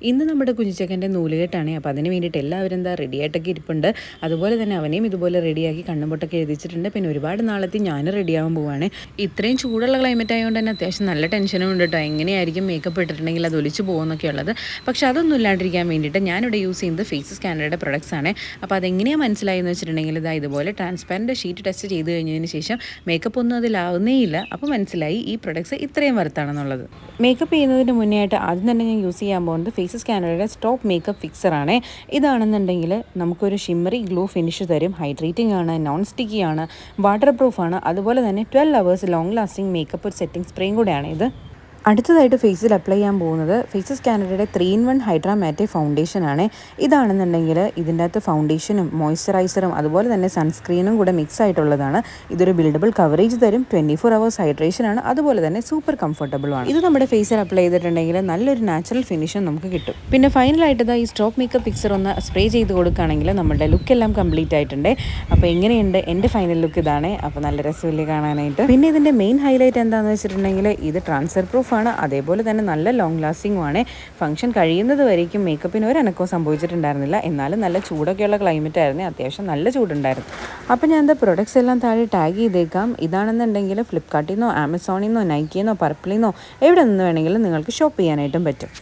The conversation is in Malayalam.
ഇന്ന് നമ്മുടെ കുഞ്ഞിച്ചക്കൻ്റെ നൂലുകെട്ടാണ്. അപ്പോൾ അതിന് വേണ്ടിയിട്ട് എല്ലാവരും എന്താ റെഡിയായിട്ടൊക്കെ ഇരിപ്പുണ്ട്. അതുപോലെ തന്നെ അവനെയും ഇതുപോലെ റെഡിയാക്കി കണ്ണുപൊട്ടൊക്കെ എഴുതിച്ചിട്ടുണ്ട്. പിന്നെ ഒരുപാട് നാളത്തെ ഞാനും റെഡിയാവാൻ പോവുകയാണ്. ഇത്രയും ചൂടുള്ള ക്ലൈമറ്റ് ആയതുകൊണ്ട് തന്നെ അത്യാവശ്യം നല്ല ടെൻഷനും ഉണ്ട് കേട്ടോ. എങ്ങനെയായിരിക്കും മേക്കപ്പ് ഇട്ടിട്ടുണ്ടെങ്കിൽ അത് ഒലിച്ചു പോകുമെന്നൊക്കെ ഉള്ളത്. പക്ഷെ അതൊന്നും ഇല്ലാണ്ടിരിക്കാൻ വേണ്ടിയിട്ട് ഞാനിവിടെ യൂസ് ചെയ്യുന്നത് ഫേസസ് കാനഡയുടെ പ്രൊഡക്ട്സ് ആണ്. അപ്പോൾ അതെങ്ങനെയാണ് മനസ്സിലായെന്ന് വെച്ചിട്ടുണ്ടെങ്കിൽ ഇതുപോലെ ട്രാൻസ്പാരൻറ്റ് ഷീറ്റ് ടെസ്റ്റ് ചെയ്ത് കഴിഞ്ഞതിന് ശേഷം മേക്കപ്പ് ഒന്നും അതിലാവുന്നേ ഇല്ല. അപ്പോൾ മനസ്സിലായി ഈ പ്രൊഡക്ട്സ് ഇത്രയും വർത്താണെന്നുള്ളത്. മേക്കപ്പ് ചെയ്യുന്നതിന് മുന്നേ ആയിട്ട് ആദ്യം തന്നെ ഞാൻ യൂസ് ചെയ്യാൻ പോകുന്നത് ഫേസസ് കാനഡയുടെ സ്റ്റോപ്പ് മേക്കപ്പ് ഫിക്സർ ആണ്. ഇതാണെന്നുണ്ടെങ്കിൽ നമുക്കൊരു ഷിമ്മറി ഗ്ലോ ഫിനിഷ് തരും. ഹൈഡ്രേറ്റിംഗ് ആണ്, നോൺ സ്റ്റിക്കി ആണ്, വാട്ടർ പ്രൂഫ് ആണ്. അതുപോലെ തന്നെ 12 hours long lasting makeup setting സ്പ്രേയും കൂടെയാണ് ഇത്. അടുത്തതായിട്ട് ഫേസിൽ അപ്ലൈ ചെയ്യാൻ പോകുന്നത് ഫേസസ് കാനഡയുടെ 3-in-1 ഹൈഡ്രാ മാറ്റെ ഫൗണ്ടേഷൻ ആണ്. ഇതാണെന്നുണ്ടെങ്കിൽ ഇതിൻ്റെ അകത്ത് ഫൗണ്ടേഷനും മോയ്സ്ചറൈസറും അതുപോലെ തന്നെ സൺസ്ക്രീനും കൂടെ മിക്സ് ആയിട്ടുള്ളതാണ്. ഇതൊരു ബിൽഡബിൾ കവറേജ് തരും. 24 hours ഹൈഡ്രേഷൻ ആണ്. അതുപോലെ തന്നെ സൂപ്പർ കംഫർട്ടബിൾ ആണ്. ഇത് നമ്മുടെ ഫേസിൽ അപ്ലൈ ചെയ്തിട്ടുണ്ടെങ്കിൽ നല്ലൊരു നാച്ചുറൽ ഫിനിഷും നമുക്ക് കിട്ടും. പിന്നെ ഫൈനലായിട്ട് ഈ സ്റ്റോപ്പ് മേക്കപ്പ് ഫിക്സർ ഒന്ന് സ്പ്രേ ചെയ്ത് കൊടുക്കുകയാണെങ്കിൽ നമ്മുടെ ലുക്ക് എല്ലാം കംപ്ലീറ്റ് ആയിട്ടുണ്ട്. അപ്പോൾ എങ്ങനെയുണ്ട് എൻ്റെ ഫൈനൽ ലുക്ക് ഇതാണ്. അപ്പോൾ നല്ല രസമില്ലേ കാണാനായിട്ട്. പിന്നെ ഇതിൻ്റെ മെയിൻ ഹൈലൈറ്റ് എന്താണെന്ന് വെച്ചിട്ടുണ്ടെങ്കിൽ ഇത് ട്രാൻസ്ഫർ പ്രൂഫ് ആണ്. അതേപോലെ തന്നെ നല്ല ലോങ് ലാസ്റ്റിംഗും ആണ്. ഫംഗ്ഷൻ കഴിയുന്നത് വരേക്കും മേക്കപ്പിന് ഒരു അനക്കവും സംഭവിച്ചിട്ടുണ്ടായിരുന്നില്ല. എന്നാലും നല്ല ചൂടൊക്കെയുള്ള ക്ലൈമറ്റ് ആയിരുന്നു. അത്യാവശ്യം നല്ല ചൂടുണ്ടായിരുന്നു. അപ്പോൾ ഞാൻ എന്താ പ്രൊഡക്ട്സ് എല്ലാം താഴെ ടാഗ് ചെയ്തേക്കാം. ഇതാണെന്നുണ്ടെങ്കിൽ ഫ്ലിപ്കാർട്ടിൽ നിന്നോ ആമസോണിൽ നിന്നോ നൈക്കിയിൽ നിന്നോ പർപ്പിളിൽ നിന്നോ എവിടെ നിന്ന് വേണമെങ്കിലും നിങ്ങൾക്ക് ഷോപ്പ് ചെയ്യാനായിട്ടും പറ്റും.